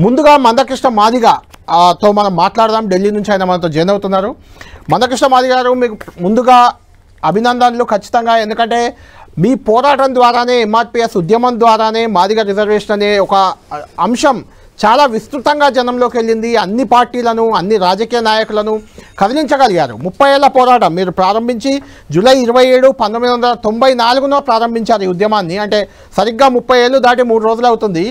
ముందుగా మందకృష్ణ మాదిగ తో మనం మాట్లాడదాం. ఢిల్లీ నుంచి ఆయన మనతో జాయిన్ అవుతున్నారు. మందకృష్ణ మాదిగ గారు, మీకు ముందుగా అభినందనలు ఖచ్చితంగా. ఎందుకంటే మీ పోరాటం ద్వారానే, ఎంఆర్పిఎస్ ఉద్యమం ద్వారానే మాదిగ రిజర్వేషన్ అనే ఒక అంశం చాలా విస్తృతంగా జనంలోకి వెళ్ళింది. అన్ని పార్టీలను, అన్ని రాజకీయ నాయకులను కదిలించగలిగారు. 30 ఏళ్ల పోరాటం మీరు ప్రారంభించి జూలై 27, 1994లో ప్రారంభించారు ఈ ఉద్యమాన్ని. అంటే సరిగ్గా 30 ఏళ్ళు దాటి 3 రోజులు అవుతుంది.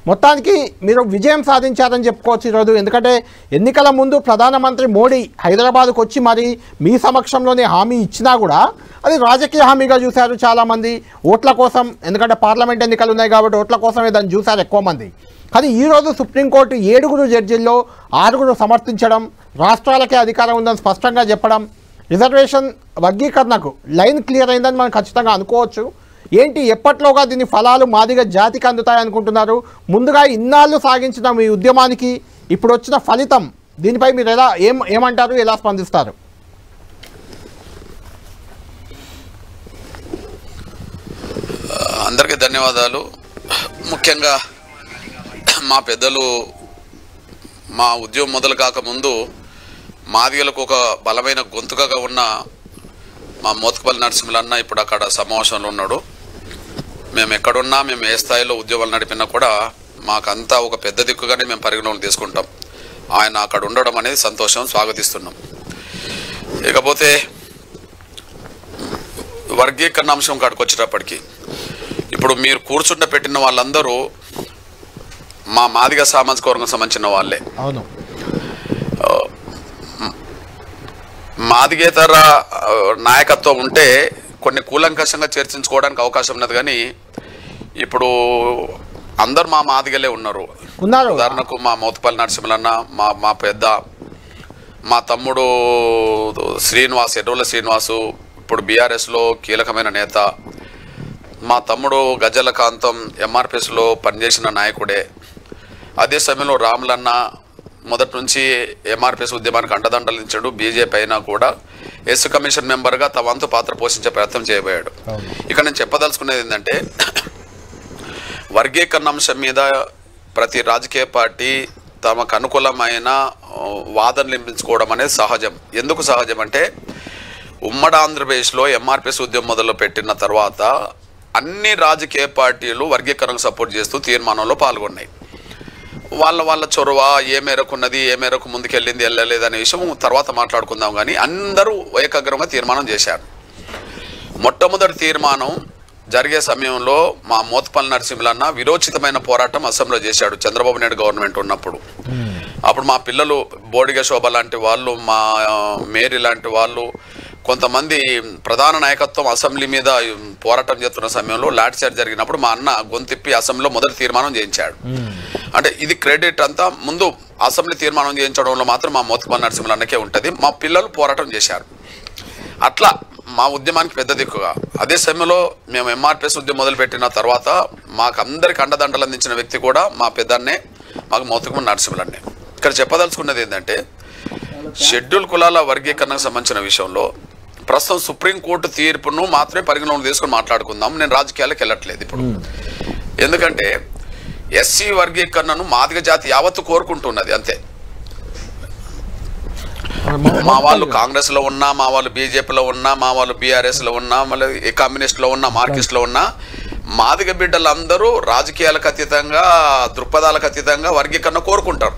మొత్తానికి మీరు విజయం సాధించారని చెప్పుకోవచ్చు ఈరోజు. ఎందుకంటే ఎన్నికల ముందు ప్రధానమంత్రి మోడీ హైదరాబాద్కు వచ్చి మరి మీ సమక్షంలోనే హామీ ఇచ్చినా కూడా అది రాజకీయ హామీగా చూశారు చాలామంది, ఓట్ల కోసం. ఎందుకంటే పార్లమెంట్ ఎన్నికలు ఉన్నాయి కాబట్టి ఓట్ల కోసమే దాన్ని చూశారు ఎక్కువ మంది. కానీ ఈరోజు సుప్రీంకోర్టు 7 జడ్జీల్లో 6 సమర్థించడం, రాష్ట్రాలకే అధికారం ఉందని స్పష్టంగా చెప్పడం, రిజర్వేషన్ వర్గీకరణకు లైన్ క్లియర్ అయిందని మనం ఖచ్చితంగా అనుకోవచ్చు. ఏంటి, ఎప్పట్లోగా దీని ఫలాలు మాదిగ జాతికి అందుతాయనుకుంటున్నారు? ముందుగా ఇన్నాళ్ళు సాగించిన మీ ఉద్యమానికి ఇప్పుడు వచ్చిన ఫలితం, దీనిపై మీరు ఏమంటారు, ఎలా స్పందిస్తారు? అందరికీ ధన్యవాదాలు. ముఖ్యంగా మా పెద్దలు మా ఉద్యమం మొదలు కాకముందు మాదిగలకు ఒక బలమైన గొంతుకగా ఉన్న మా మోత్కుపల్లి నరసింహులన్న ఇప్పుడు అక్కడ సమావేశంలో ఉన్నాడు. మేము ఎక్కడున్నా, మేము ఏ స్థాయిలో ఉద్యోగాలు నడిపినా కూడా మాకంతా ఒక పెద్ద దిక్కుగానే మేము పరిగణలోకి తీసుకుంటాం. ఆయన అక్కడ ఉండడం అనేది సంతోషం, స్వాగతిస్తున్నాం. ఇకపోతే వర్గీకరణ అంశం కాడికి వచ్చేటప్పటికి, ఇప్పుడు మీరు కూర్చుండ పెట్టిన వాళ్ళందరూ మా మాదిగ సామాజిక వర్గం సంబంధించిన వాళ్ళే. అవును, మాదిగేతర నాయకత్వం ఉంటే కొన్ని కూలంకషంగా చర్చించుకోవడానికి అవకాశం ఉన్నది. కానీ ఇప్పుడు అందరు మా మాదిగలే ఉన్నారు. ఉదాహరణకు మా మోత్కుపల్లి నరసింహులన్న, మా పెద్ద, మా తమ్ముడు శ్రీనివాస్, ఎర్రోల శ్రీనివాసు ఇప్పుడు బీఆర్ఎస్లో కీలకమైన నేత, మా తమ్ముడు గజ్జల కాంతం ఎంఆర్పిఎస్లో పనిచేసిన నాయకుడే. అదే సమయంలో రాములన్న మొదటి నుంచి ఎంఆర్పిఎస్ ఉద్యమానికి అండదండలు ఇచ్చాడు. బీజేపీ అయినా కూడా ఎస్ కమిషన్ మెంబర్గా తమ వంతు పాత్ర పోషించే ప్రయత్నం చేయబోయాడు. ఇక్కడ నేను చెప్పదలుచుకునేది ఏంటంటే, వర్గీకరణ అంశం మీద ప్రతి రాజకీయ పార్టీ తమకు అనుకూలమైన వాదనలు వినిపించుకోవడం అనేది సహజం. ఎందుకు సహజం అంటే, ఉమ్మడి ఆంధ్రప్రదేశ్లో ఎంఆర్పిఎస్ ఉద్యమం మొదలు పెట్టిన తర్వాత అన్ని రాజకీయ పార్టీలు వర్గీకరణకు సపోర్ట్ చేస్తూ తీర్మానంలో పాల్గొన్నాయి. వాళ్ళ చొరవ ఏ మేరకు ఉన్నది, ఏ మేరకు ముందుకెళ్ళింది, వెళ్ళలేదు అనే విషయం తర్వాత మాట్లాడుకుందాం. కానీ అందరూ ఏకాగ్రంగా తీర్మానం చేశారు. మొట్టమొదటి తీర్మానం జరిగే సమయంలో మా మోత్కుపల్లి నరసింహులన్న విరోచితమైన పోరాటం అసెంబ్లీలో చేశాడు చంద్రబాబు నాయుడు గవర్నమెంట్ ఉన్నప్పుడు. అప్పుడు మా పిల్లలు బోడిగ శోభ లాంటి వాళ్ళు, మా మేరీ లాంటి వాళ్ళు, కొంతమంది ప్రధాన నాయకత్వం అసెంబ్లీ మీద పోరాటం చేస్తున్న సమయంలో లాఠీ చార్జ్ జరిగినప్పుడు మా అన్న గొంతిప్పి అసెంబ్లీలో మొదటి తీర్మానం చేయించాడు. అంటే ఇది క్రెడిట్ అంతా ముందు అసెంబ్లీ తీర్మానం చేయించడంలో మాత్రం మా మోత్కుపల్లి నరసింహులన్నకే ఉంటుంది. మా పిల్లలు పోరాటం చేశారు. అట్లా మా ఉద్యమానికి పెద్ద దిక్కుగా. అదే సమయంలో మేము ఎంఆర్పిఎస్ ఉద్యమం మొదలుపెట్టిన తర్వాత మాకు అందరికి అండదండలు అందించిన వ్యక్తి కూడా మా పెద్దన్నే, మాకు మోత్కుపల్లి నరసింహులన్నే. ఇక్కడ చెప్పదలుచుకున్నది ఏంటంటే, షెడ్యూల్ కులాల వర్గీకరణకు సంబంధించిన విషయంలో ప్రస్తుతం సుప్రీంకోర్టు తీర్పును మాత్రమే పరిగణలోకి తీసుకుని మాట్లాడుకుందాం. నేను రాజకీయాలకు వెళ్ళట్లేదు ఇప్పుడు. ఎందుకంటే ఎస్సీ వర్గీకరణను మాదిగ జాతి యావత్తు కోరుకుంటున్నది, అంతే. మా వాళ్ళు కాంగ్రెస్లో ఉన్నా, మా వాళ్ళు బీజేపీలో ఉన్నా, మా వాళ్ళు బీఆర్ఎస్లో ఉన్నా, మళ్ళీ కమ్యూనిస్ట్లో ఉన్నా, మార్క్సిస్ట్లో ఉన్నా, మాదిగ బిడ్డలందరూ రాజకీయాలకు అతీతంగా, దృక్పథాలకు అతీతంగా వర్గీకరణ కోరుకుంటారు.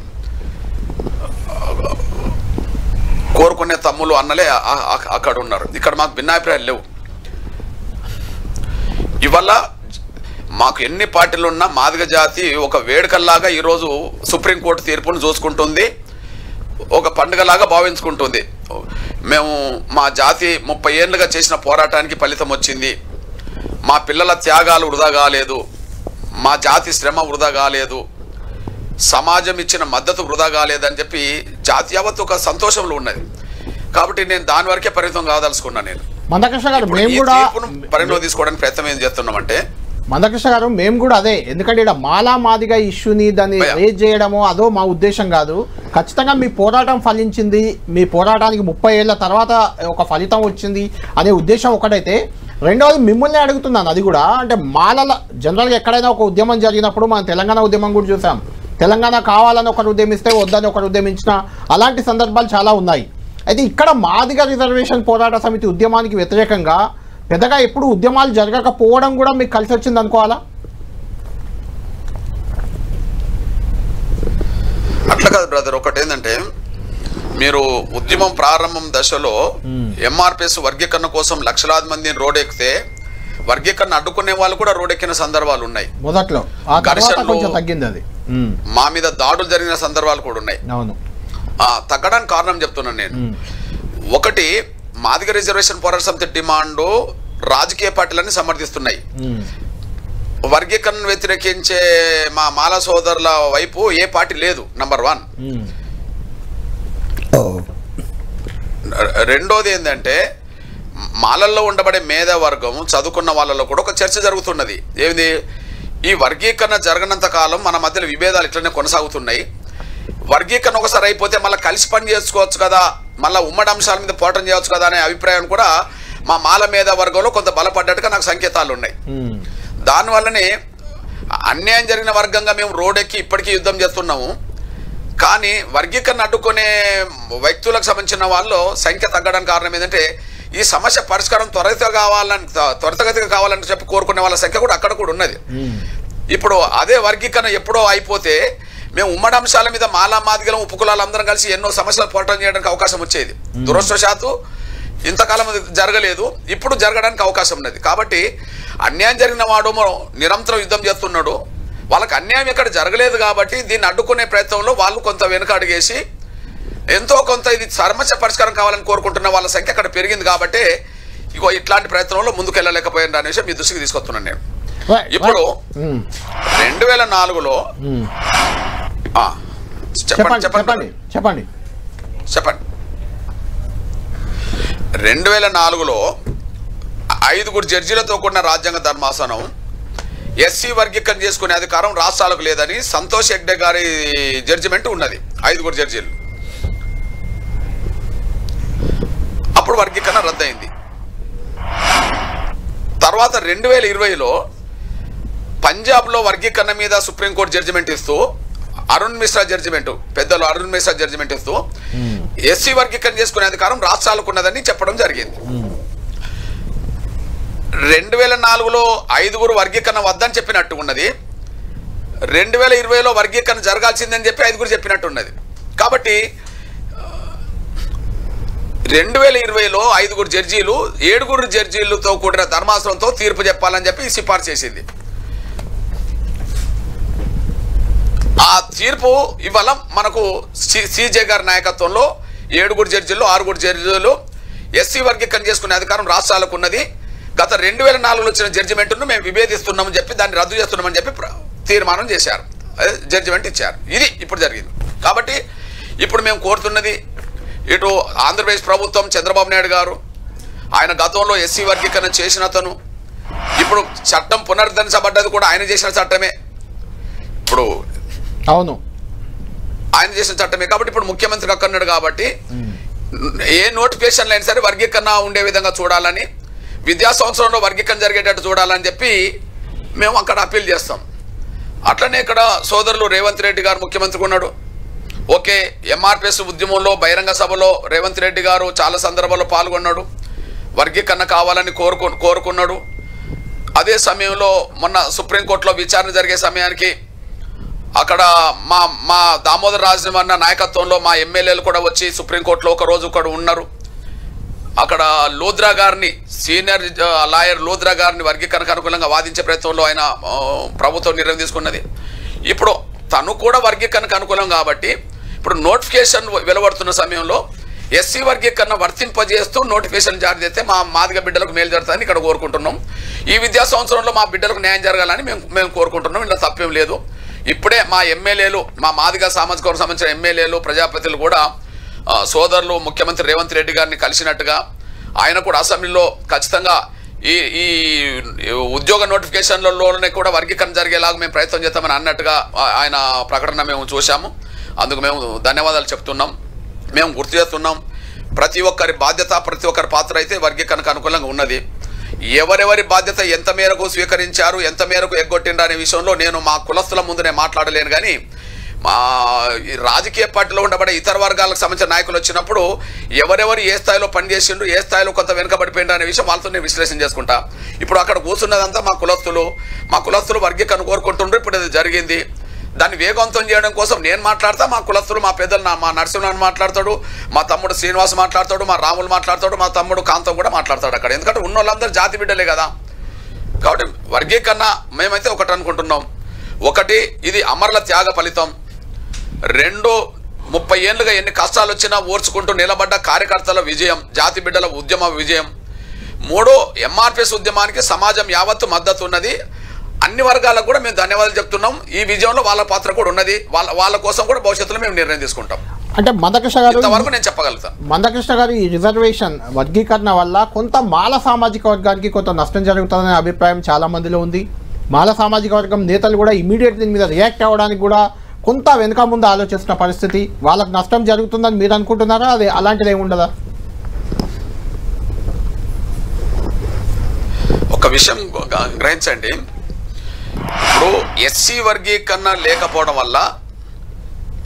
కోరుకునే తమ్ములు అన్నలే అక్కడ ఉన్నారు. ఇక్కడ మాకు భిన్నాభిప్రాయాలు లేవు. ఇవల్ల మాకు ఎన్ని పార్టీలు ఉన్నా మాదిగ జాతి ఒక వేడుకల్లాగా ఈరోజు సుప్రీంకోర్టు తీర్పును చూసుకుంటుంది, ఒక పండుగలాగా భావించుకుంటుంది. మేము మా జాతి 30 ఏళ్ళుగా చేసిన పోరాటానికి ఫలితం వచ్చింది, మా పిల్లల త్యాగాలు వృధా కాలేదు, మా జాతి శ్రమ వృధా కాలేదు, సమాజం ఇచ్చిన మద్దతు వృధా కాలేదని చెప్పి జాతి యావత్తు ఒక సంతోషంలో ఉన్నది. కాబట్టి నేను దాని వరకే పరిమితం కాదలుచుకున్నాను. నేను మందకృష్ణ గారు, మేము కూడా పరిగణలోకి తీసుకోవడానికి ప్రయత్నం ఏం చేస్తున్నామంటే, మందకృష్ణ గారు మేము కూడా అదే. ఎందుకంటే ఇక్కడ మాలా మాదిగ ఇష్యూని దాన్ని రేజ్ చేయడమో అదో మా ఉద్దేశం కాదు. ఖచ్చితంగా మీ పోరాటం ఫలించింది, మీ పోరాటానికి 30 ఏళ్ల తర్వాత ఒక ఫలితం వచ్చింది అనే ఉద్దేశం ఒకటైతే, రెండవది మిమ్మల్ని అడుగుతున్నాను. అది కూడా అంటే మాలల జనరల్గా ఎక్కడైనా ఒక ఉద్యమం జరిగినప్పుడు మనం తెలంగాణ ఉద్యమం కూడా చూసాం, తెలంగాణ కావాలని ఒకరు ఉద్యమిస్తే వద్దని ఒకరు ఉద్యమించిన అలాంటి సందర్భాలు చాలా ఉన్నాయి. అయితే ఇక్కడ మాదిగ రిజర్వేషన్ పోరాట సమితి ఉద్యమానికి వ్యతిరేకంగా పెద్దగా ఎప్పుడు ఉద్యమాలు జరగకపోవడం కూడా మీకు కలిసి వచ్చింది అనుకోవాలా? అట్లా కాదు బ్రదర్. ఒకటి ఏంటంటే మీరు ఉద్యమం ప్రారంభం దశలో ఎంఆర్పిఎస్ వర్గీకరణ కోసం లక్షలాది మందిని రోడ్డెక్కితే వర్గీకరణ అడ్డుకునే వాళ్ళు కూడా రోడ్డెక్కిన సందర్భాలు ఉన్నాయి. మొదట్లో తగ్గింది అది. మా మీద దాడులు జరిగిన సందర్భాలు కూడా ఉన్నాయి. అవును, తగ్గడానికి కారణం చెప్తున్నాను నేను. ఒకటి, మాదిగ రిజర్వేషన్ పోరాట సమితి డిమాండ్ రాజకీయ పార్టీలన్నీ సమర్థిస్తున్నాయి. వర్గీకరణను వ్యతిరేకించే మా మాల సోదరుల వైపు ఏ పార్టీ లేదు, నంబర్ 1. రెండోది ఏంటంటే మాలల్లో ఉండబడే మేధావర్గం చదువుకున్న వాళ్ళలో కూడా ఒక చర్చ జరుగుతున్నది. ఏమిది? ఈ వర్గీకరణ జరగనంత కాలం మన మధ్యలో విభేదాలు ఇట్లనే కొనసాగుతున్నాయి. వర్గీకరణ ఒకసారి అయిపోతే మళ్ళీ కలిసి పని చేసుకోవచ్చు కదా, మళ్ళీ ఉమ్మడి అంశాల మీద పోరాటం చేయవచ్చు కదా అనే అభిప్రాయం కూడా మా మాల మేధావర్గంలో కొంత బలపడ్డట్టుగా నాకు సంకేతాలు ఉన్నాయి. దానివల్లనే అన్యాయం జరిగిన వర్గంగా మేము రోడ్డెక్కి ఇప్పటికీ యుద్ధం చేస్తున్నాము. కానీ వర్గీకరణ అడ్డుకునే వ్యక్తులకు సంబంధించిన వాళ్ళు సంఖ్య తగ్గడానికి కారణం ఏంటంటే ఈ సమస్య పరిష్కారం త్వరితగతిగా కావాలని చెప్పి కోరుకునే వాళ్ళ సంఖ్య కూడా అక్కడ కూడా ఉన్నది. ఇప్పుడు అదే వర్గీకరణ ఎప్పుడో అయిపోతే మేము ఉమ్మడి అంశాల మీద మాలా మాదిగలం ఉపకులాలు అందరం కలిసి ఎన్నో సమస్యలు పోరాటం చేయడానికి అవకాశం వచ్చేది. దురదృష్టవశాత్తు ఇంతకాలం జరగలేదు, ఇప్పుడు జరగడానికి అవకాశం ఉన్నది. కాబట్టి అన్యాయం జరిగిన వాడు నిరంతరం యుద్ధం చేస్తున్నాడు, వాళ్ళకి అన్యాయం ఎక్కడ జరగలేదు కాబట్టి దీన్ని అడ్డుకునే ప్రయత్నంలో వాళ్ళు కొంత వెనుకడుగేసి ఎంతో కొంత ఇది సమస్య పరిష్కారం కావాలని కోరుకుంటున్న వాళ్ళ సంఖ్య అక్కడ పెరిగింది. కాబట్టి ఇగో ఇట్లాంటి ప్రయత్నంలో ముందుకు వెళ్ళలేకపోయింది అనే విషయం మీ దృష్టికి తీసుకొస్తున్నాను నేను. ఇప్పుడు 2004లో చెప్పండి 2004లో 5 జడ్జీలతో కూడిన రాజ్యాంగ ధర్మాసనం ఎస్సీ వర్గీకరణ చేసుకునే అధికారం రాష్ట్రాలకు లేదని సంతోష్ హెగ్డే గారి జడ్జిమెంట్ ఉన్నది. 5 జడ్జీలు. అప్పుడు వర్గీకరణ రద్దయింది. తర్వాత 2020లో పంజాబ్లో వర్గీకరణ మీద సుప్రీంకోర్టు జడ్జిమెంట్ ఇస్తూ అరుణ్ మిశ్రా జడ్జిమెంట్, పెద్దలు అరుణ్ మిశ్రా జడ్జిమెంట్ ఇస్తూ ఎస్సీ వర్గీకరణ చేసుకునే అధికారం రాష్ట్రాలకు ఉన్నదని చెప్పడం జరిగింది. 2004లో 5 వర్గీకరణ వద్దని చెప్పినట్టు ఉన్నది. 2020లో వర్గీకరణ జరగాల్సిందని చెప్పి 5 చెప్పినట్టున్నది. కాబట్టి 2020లో 5 జడ్జీలు 7 జడ్జీలతో కూడిన ధర్మాసనంతో తీర్పు చెప్పాలని చెప్పి సిఫార్సు చేసింది. ఆ తీర్పు ఇవాళ మనకు సిజే గారి నాయకత్వంలో 7 జడ్జీలు 6 జడ్జీలు ఎస్సీ వర్గీకరణ చేసుకునే అధికారం రాష్ట్రాలకు ఉన్నది. గత 2004లో వచ్చిన జడ్జిమెంట్ను మేము విభేదిస్తున్నామని చెప్పి దాన్ని రద్దు చేస్తున్నామని చెప్పి తీర్మానం చేశారు, జడ్జిమెంట్ ఇచ్చారు. ఇది ఇప్పుడు జరిగింది. కాబట్టి ఇప్పుడు మేము కోరుతున్నది, ఇటు ఆంధ్రప్రదేశ్ ప్రభుత్వం చంద్రబాబు నాయుడు గారు, ఆయన గతంలో ఎస్సీ వర్గీకరణ చేసిన అతను, ఇప్పుడు చట్టం పునరుద్ధరించబడ్డది కూడా ఆయన చేసిన చట్టమే. ఇప్పుడు అవును, ఆయన చేసిన చట్టమే. కాబట్టి ఇప్పుడు ముఖ్యమంత్రి అక్కడున్నాడు కాబట్టి ఏ నోటిఫికేషన్లు అయినా సరే వర్గీకరణ ఉండే విధంగా చూడాలని, విద్యా సంవత్సరంలో వర్గీకరణ జరిగేటట్టు చూడాలని చెప్పి మేము అక్కడ అప్పీల్ చేస్తాం. అట్లనే ఇక్కడ సోదరులు రేవంత్ రెడ్డి గారు ముఖ్యమంత్రిగా ఉన్నాడు. ఓకే, ఎంఆర్పిఎస్ ఉద్యమంలో బహిరంగ సభలో రేవంత్ రెడ్డి గారు చాలా సందర్భాల్లో పాల్గొన్నాడు, వర్గీకరణ కావాలని కోరుకున్నాడు. అదే సమయంలో మొన్న సుప్రీంకోర్టులో విచారణ జరిగే సమయానికి అక్కడ మా దామోదర్ రాజనవన్న నాయకత్వంలో మా ఎమ్మెల్యేలు కూడా వచ్చి సుప్రీంకోర్టులో ఒక రోజు కూడా ఉన్నారు. అక్కడ లోద్రా గారిని, సీనియర్ లాయర్ లోద్రా గారిని వర్గీకరణకు అనుకూలంగా వాదించే ప్రయత్నంలో ఆయన ప్రభుత్వం నిర్ణయం తీసుకున్నది. ఇప్పుడు తను కూడా వర్గీకరణకు అనుకూలం కాబట్టి ఇప్పుడు నోటిఫికేషన్ వెలువడుతున్న సమయంలో ఎస్సీ వర్గీకరణ వర్తింపజేస్తూ నోటిఫికేషన్ జారీ చేస్తే మా మాదిగ బిడ్డలకు మేలు జరుగుతుందని ఇక్కడ కోరుకుంటున్నాం. ఈ విద్యా సంవత్సరంలో మా బిడ్డలకు న్యాయం జరగాలని మేము కోరుకుంటున్నాం. ఇంట్లో తప్పేం లేదు. ఇప్పుడే మా ఎమ్మెల్యేలు, మా మాదిగ సామాజిక వర్గం సంబంధించిన ఎమ్మెల్యేలు, ప్రజాప్రతినిధులు కూడా సోదరులు ముఖ్యమంత్రి రేవంత్ రెడ్డి గారిని కలిసినట్టుగా, ఆయన కూడా అసెంబ్లీలో ఖచ్చితంగా ఈ ఉద్యోగ నోటిఫికేషన్లలోనే కూడా వర్గీకరణ జరిగేలాగా మేము ప్రయత్నం చేస్తామని అన్నట్టుగా ఆయన ప్రకటన మేము చూసాము. అందుకు మేము ధన్యవాదాలు చెప్తున్నాం. మేము గుర్తు చేస్తున్నాం, ప్రతి ఒక్కరి బాధ్యత, ప్రతి ఒక్కరి పాత్ర అయితే వర్గీకరణకు అనుకూలంగా ఉన్నది. ఎవరెవరి బాధ్యత ఎంత మేరకు స్వీకరించారు, ఎంత మేరకు ఎగ్గొట్టిండ్రు అనే విషయంలో నేను మా కులస్తుల ముందు నేను మాట్లాడలేను. కానీ ఈ రాజకీయ పార్టీలో ఉండబడే ఇతర వర్గాలకు సంబంధించిన నాయకులు వచ్చినప్పుడు ఎవరెవరు ఏ స్థాయిలో పనిచేసిండ్రు, ఏ స్థాయిలో కొంత వెనుకబడిపోయిండ్రు అనే విషయం వాళ్ళతో నేను విశ్లేషణ చేసుకుంటా. ఇప్పుడు అక్కడ కూర్చున్నదంతా మా కులస్తులు వర్గీకరణ కోరుకుంటుండ్రు. ఇప్పుడు అది జరిగింది. దాన్ని వేగవంతం చేయడం కోసం నేను మాట్లాడతా, మా కులస్తులు, మా పెద్దలు, మా నరసింహనారాయణ మాట్లాడతాడు, మా తమ్ముడు శ్రీనివాస్ మాట్లాడతాడు, మా రాములు మాట్లాడతాడు, మా తమ్ముడు కాంతం కూడా మాట్లాడతాడు అక్కడ. ఎందుకంటే ఉన్న వాళ్ళందరూ జాతి బిడ్డలే కదా. కాబట్టి వర్గీకరణ మేమైతే ఒకటి అనుకుంటున్నాం. ఒకటి, ఇది అమరుల త్యాగ ఫలితం. 2, 30 ఏళ్ళుగా ఎన్ని కష్టాలు వచ్చినా ఓర్చుకుంటూ నిలబడ్డ కార్యకర్తల విజయం, జాతి బిడ్డల ఉద్యమ విజయం. 3, ఎంఆర్పిఎస్ ఉద్యమానికి సమాజం యావత్తు మద్దతు ఉన్నది. అన్ని వర్గాలకు కూడా మేము ధన్యవాదాలు చెప్తున్నాం. ఈ విజయంలో వాళ్ళ పాత్ర కూడా ఉన్నది. వాళ్ళ కోసం కూడా భవిష్యత్తులో మేము నిర్ణయం తీసుకుంటాం. అంటే మందకృష్ణ గారు, ఇంతవరకు నేను చెప్పగలుగుతాను. మందకృష్ణ గారు, ఈ రిజర్వేషన్ వర్గీకరణ వల్ల కొంత మాల సామాజిక వర్గానికి కొంత నష్టం జరుగుతుందనే అభిప్రాయం చాలా మందిలో ఉంది. మాల సామాజిక వర్గం నేతలు కూడా ఇమీడియట్ దీని మీద రియాక్ట్ అవ్వడానికి కూడా కొంత వెనుక ముందు ఆలోచిస్తున్న పరిస్థితి. వాళ్ళకు నష్టం జరుగుతుందని మీరు అనుకుంటున్నారా? అది అలాంటిది ఏమి ఉండదా? ఒక విషయం గ్రహించండి. ఇప్పుడు ఎస్సీ వర్గీకరణ లేకపోవడం వల్ల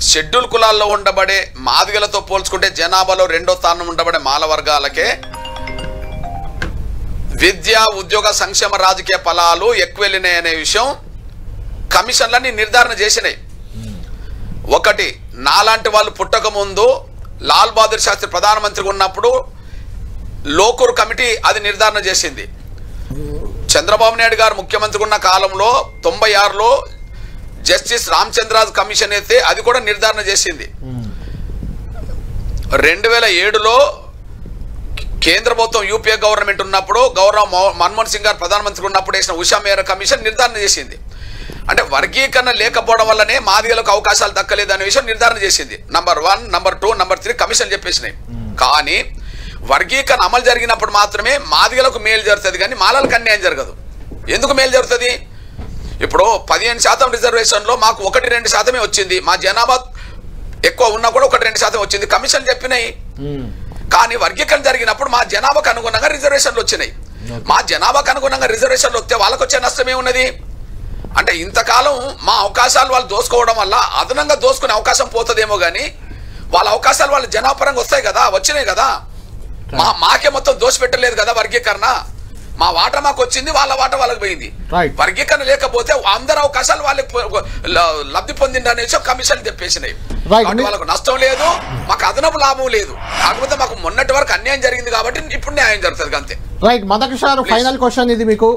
షెడ్యూల్ కులాల్లో ఉండబడే మాదిగలతో పోల్చుకుంటే జనాభాలో 2వ స్థానం ఉండబడే మాల వర్గాలకే విద్య, ఉద్యోగ, సంక్షేమ, రాజకీయ ఫలాలు ఎక్కువ వెళ్ళినాయి అనే విషయం కమిషన్లన్నీ నిర్ధారణ చేసినాయి. ఒకటి, నాలాంటి వాళ్ళు పుట్టక ముందు లాల్ బహదూర్ శాస్త్రి ప్రధానమంత్రిగా ఉన్నప్పుడు లోకూర్ కమిటీ అది నిర్ధారణ చేసింది. చంద్రబాబు నాయుడు గారు ముఖ్యమంత్రి ఉన్న కాలంలో 96లో జస్టిస్ రామచంద్రరాజు కమిషన్ అయితే అది కూడా నిర్ధారణ చేసింది. 2007లో కేంద్ర ప్రభుత్వం యూపీఏ గవర్నమెంట్ ఉన్నప్పుడు గౌరవ్ మన్మోహన్ సింగ్ గారు ప్రధానమంత్రి ఉన్నప్పుడు వేసిన ఉషా మేర కమిషన్ నిర్ధారణ చేసింది. అంటే వర్గీకరణ లేకపోవడం వల్లనే మాదిగలకు అవకాశాలు దక్కలేదు అనే విషయం నిర్ధారణ చేసింది. నంబర్ 1, నంబర్ 2, నంబర్ 3 కమిషన్ చెప్పేసినాయి. కానీ వర్గీకరణ అమలు జరిగినప్పుడు మాత్రమే మాదిగలకు మేలు జరుగుతుంది, కానీ మాలలకు అన్యాయం జరగదు. ఎందుకు మేలు జరుగుతుంది? ఇప్పుడు 15% రిజర్వేషన్లో మాకు 1-2% వచ్చింది. మా జనాభా ఎక్కువ ఉన్నా కూడా 1-2% వచ్చింది. కమిషన్ చెప్పినాయి. కానీ వర్గీకరణ జరిగినప్పుడు మా జనాభాకు అనుగుణంగా రిజర్వేషన్లు వచ్చినాయి. మా జనాభాకు అనుగుణంగా రిజర్వేషన్లు వస్తే వాళ్ళకు వచ్చే నష్టమే ఉన్నది. అంటే ఇంతకాలం మా అవకాశాలు వాళ్ళు దోసుకోవడం వల్ల అదనంగా దోసుకునే అవకాశం పోతుందేమో, కానీ వాళ్ళ అవకాశాలు వాళ్ళ జనాభా పరంగా వస్తాయి కదా, వచ్చినాయి కదా. మాకే మొత్తం దోషపెట్టలేదు కదా వర్గీకరణ. మా వాటా మాకు వచ్చింది, వాళ్ళ వాటా వాళ్ళకి పోయింది. వర్గీకరణ లేకపోతే అందరు అవకాశాలు వాళ్ళకి లబ్ధి పొందింది అనే విషయం కమిషన్ చెప్పేసినాయి. వాళ్ళకు నష్టం లేదు, మాకు అదనపు లాభం లేదు. కాకపోతే మాకు మొన్నటి వరకు అన్యాయం జరిగింది కాబట్టి ఇప్పుడు న్యాయం జరుగుతుంది అంతే. రైట్. మందకృష్ణ గారు, ఫైనల్ క్వశ్చన్ ఇది మీకు.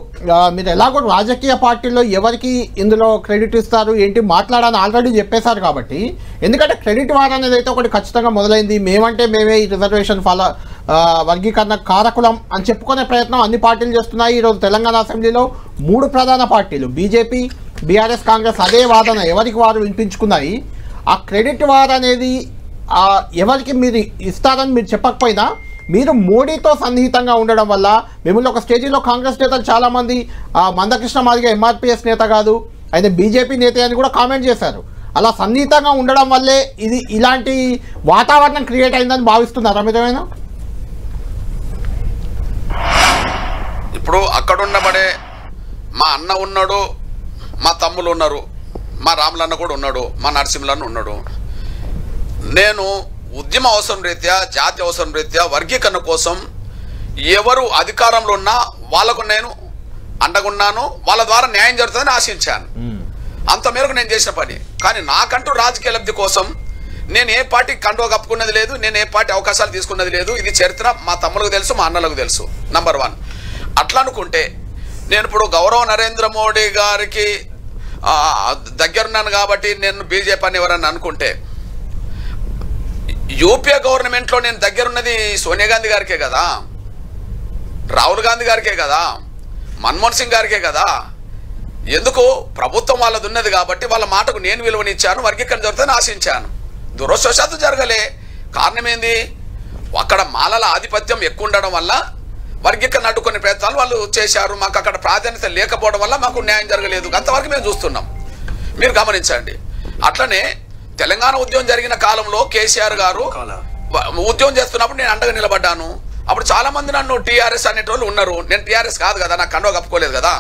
మీరు ఎలాగో రాజకీయ పార్టీల్లో ఎవరికి ఇందులో క్రెడిట్ ఇస్తారు ఏంటి మాట్లాడాలని ఆల్రెడీ చెప్పేశారు కాబట్టి, ఎందుకంటే క్రెడిట్ వార్ అనేది అయితే ఒకటి ఖచ్చితంగా మొదలైంది. మేమంటే మేమే ఈ రిజర్వేషన్ వర్గీకరణ కారకులం అని చెప్పుకునే ప్రయత్నం అన్ని పార్టీలు చేస్తున్నాయి. ఈరోజు తెలంగాణ అసెంబ్లీలో 3 ప్రధాన పార్టీలు బీజేపీ, బీఆర్ఎస్, కాంగ్రెస్ అదే వాదన ఎవరికి వారు వినిపించుకున్నాయి. ఆ క్రెడిట్ వార్ అనేది ఎవరికి మీరు ఇస్తారని మీరు చెప్పకపోయినా మీరు మోడీతో సన్నిహితంగా ఉండడం వల్ల మిమ్మల్ని ఒక స్టేజీలో కాంగ్రెస్ నేతలు చాలామంది మందకృష్ణ మాదిగా ఎంఆర్పిఎస్ నేత కాదు, అయితే బీజేపీ నేత అని కూడా కామెంట్ చేశారు. అలా సన్నిహితంగా ఉండడం వల్లే ఇది ఇలాంటి వాతావరణం క్రియేట్ అయిందని భావిస్తున్నారా మీరేమైనా? ఇప్పుడు అక్కడ ఉండబడే మా అన్న ఉన్నాడు, మా తమ్ములు ఉన్నారు, మా రాములన్న కూడా ఉన్నాడు, మా నరసింహలన్న ఉన్నాడు. నేను ఉద్యమ అవసరం రీత్యా, జాతి అవసరం రీత్యా వర్గీకరణ కోసం ఎవరు అధికారంలో ఉన్నా వాళ్ళకు నేను అండగున్నాను. వాళ్ళ ద్వారా న్యాయం జరుగుతుందని ఆశించాను. అంత మేరకు నేను చేసిన పని. కానీ నాకంటూ రాజకీయ లబ్ధి కోసం నేను ఏ పార్టీ కండువా కప్పుకున్నది లేదు, నేను ఏ పార్టీ అవకాశాలు తీసుకున్నది లేదు. ఇది చరిత్ర మా తమ్ములకు తెలుసు, మా అన్నలకు తెలుసు. నంబర్ 1. అట్లా అనుకుంటే నేను ఇప్పుడు గౌరవ నరేంద్ర మోడీ గారికి దగ్గరున్నాను కాబట్టి నేను బీజేపీ అని ఎవరన్నా అనుకుంటే, యూపీఏ గవర్నమెంట్లో నేను దగ్గరున్నది సోనియా గాంధీ గారికే కదా, రాహుల్ గాంధీ గారికే కదా, మన్మోహన్ సింగ్ గారికే కదా. ఎందుకు? ప్రభుత్వం వాళ్ళది ఉన్నది కాబట్టి వాళ్ళ మాటకు నేను విలువనిచ్చాను, వర్గీకరణ జరుగుతుందని ఆశించాను. దురదృష్టవశాత్తు జరగలే. కారణం ఏంది? అక్కడ మాలల ఆధిపత్యం ఎక్కువ ఉండడం వల్ల వర్గీకరణ అడ్డుకునే ప్రయత్నాలు వాళ్ళు చేశారు. మాకు అక్కడ ప్రాధాన్యత లేకపోవడం వల్ల మాకు న్యాయం జరగలేదు. అంతవరకు మేము చూస్తున్నాం, మీరు గమనించండి. అట్లనే తెలంగాణ ఉద్యమం జరిగిన కాలంలో కేసీఆర్ గారు ఉద్యమం చేస్తున్నప్పుడు నేను అండగా నిలబడ్డాను. అప్పుడు చాలా మంది నన్ను టీఆర్ఎస్ అనేటోళ్ళు ఉన్నారు. నేను టీఆర్ఎస్ కాదు కదా, నాకు కండువా కప్పుకోలేదు కదా.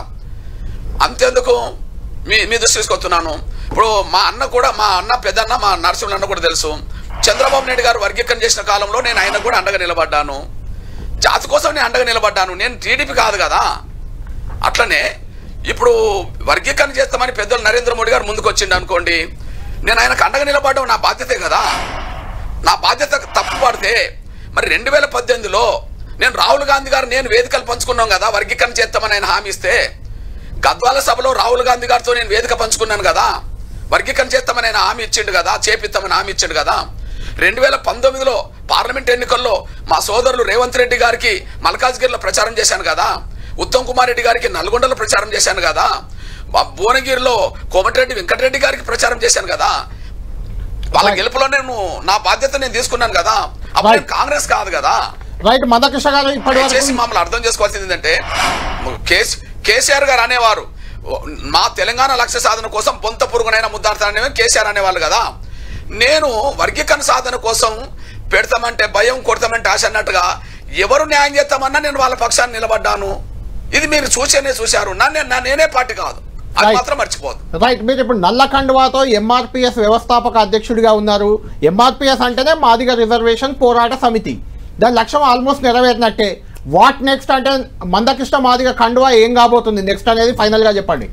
అంతేందుకు మీ దృష్టి తీసుకొస్తున్నాను. ఇప్పుడు మా అన్న పెద్దన్న మా నరసింహ అన్న కూడా తెలుసు. చంద్రబాబు నాయుడు గారు వర్గీకరణ చేసిన కాలంలో నేను ఆయన కూడా అండగా నిలబడ్డాను. జాతి కోసం నేను అండగా నిలబడ్డాను. నేను టీడీపీ కాదు కదా. అట్లనే ఇప్పుడు వర్గీకరణ చేస్తామని పెద్దలు నరేంద్ర మోడీ గారు ముందుకు వచ్చిండు అనుకోండి, నేను ఆయనకు అండగా నిలబడడం నా బాధ్యతే కదా. నా బాధ్యత తప్పు పడితే మరి 2018లో నేను రాహుల్ గాంధీ గారు నేను వేదికలు పంచుకున్నాం కదా, వర్గీకరణ చేస్తామని ఆయన హామీ ఇస్తే, గద్వాల సభలో రాహుల్ గాంధీ గారితో నేను వేదిక పంచుకున్నాను కదా, వర్గీకరణ చేస్తామని ఆయన హామీ ఇచ్చిండు కదా, చేపిస్తామని హామీ ఇచ్చిండు కదా. 2019లో పార్లమెంట్ ఎన్నికల్లో మా సోదరులు రేవంత్ రెడ్డి గారికి మల్కాజ్గిరిలో ప్రచారం చేశాను కదా, ఉత్తమ్ కుమార్ రెడ్డి గారికి నల్గొండలో ప్రచారం చేశాను కదా, భువనగిరిలో కోమటిరెడ్డి వెంకటరెడ్డి గారికి ప్రచారం చేశాను కదా. వాళ్ళ గెలుపులో నేను నా బాధ్యత నేను తీసుకున్నాను కదా. అప్పుడు నేను కాంగ్రెస్ కాదు కదా. రైట్ మందకృష్ణ గారు, చేసి మమ్మల్ని అర్థం చేసుకోవాల్సింది ఏంటంటే, కేసీఆర్ గారు అనేవారు మా తెలంగాణ లక్ష్య సాధన కోసం పొంత పురుగునైనా ముద్దాడతానని కేసీఆర్ అనేవాళ్ళు కదా. నేను వర్గీకరణ సాధన కోసం పెడతామంటే భయం, కొడతామంటే ఆశ అన్నట్టుగా ఎవరు న్యాయం చేస్తామన్నా నేను వాళ్ళ పక్షాన్ని నిలబడ్డాను. ఇది మీరు చూశారు. నేనే పార్టీ కాదు, అది మాత్రం మర్చిపోదు. రైట్, మీరు ఇప్పుడు నల్ల కండువాతో ఎంఆర్పిఎస్ వ్యవస్థాపక అధ్యక్షుడిగా ఉన్నారు. ఎంఆర్పిఎస్ అంటేనే మాదిగ రిజర్వేషన్ పోరాట సమితి. దాని లక్ష్యం ఆల్మోస్ట్ నెరవేరినట్టే. వాట్ నెక్స్ట్ అంటే మందకృష్ణ మాదిగ కండువా ఏం కాబోతుంది నెక్స్ట్ అనేది ఫైనల్ గా చెప్పండి.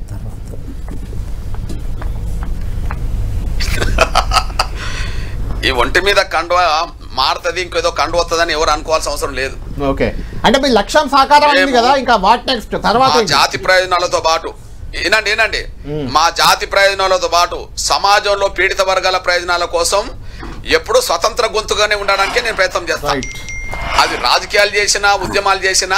ఈ ఒంటి మీద కండువా మారుతుంది, ఇంకేదో కండువ వస్తుందని ఎవరు అనుకోవాల్సిన అవసరం లేదు. ఓకే, అంటే మీ లక్ష్యం సాకారం అయింది కదా, ఇంకా వాట్ నెక్స్ట్ తర్వాత జాతి ప్రయోజనాలతో పాటు ఏనండి మా జాతి ప్రయోజనాలతో పాటు సమాజంలో పీడిత వర్గాల ప్రయోజనాల కోసం ఎప్పుడూ స్వతంత్ర గొంతుగానే ఉండడానికే నేను ప్రయత్నం చేస్తాను. అది రాజకీయాలు చేసినా ఉద్యమాలు చేసినా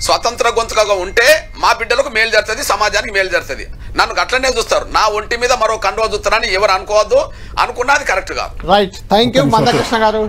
స్వతంత్ర గొంతుకగా ఉంటే మా బిడ్డలకు మేలు జరుగుతుంది, సమాజానికి మేలు జరుగుతుంది. నన్ను అట్లనే చూస్తారు. నా ఒంటి మీద మరో కండువా చూస్తారని ఎవరు అనుకోవద్దు. అనుకున్నది కరెక్ట్ కాదు. రైట్, థ్యాంక్ యూ మందకృష్ణ గారు.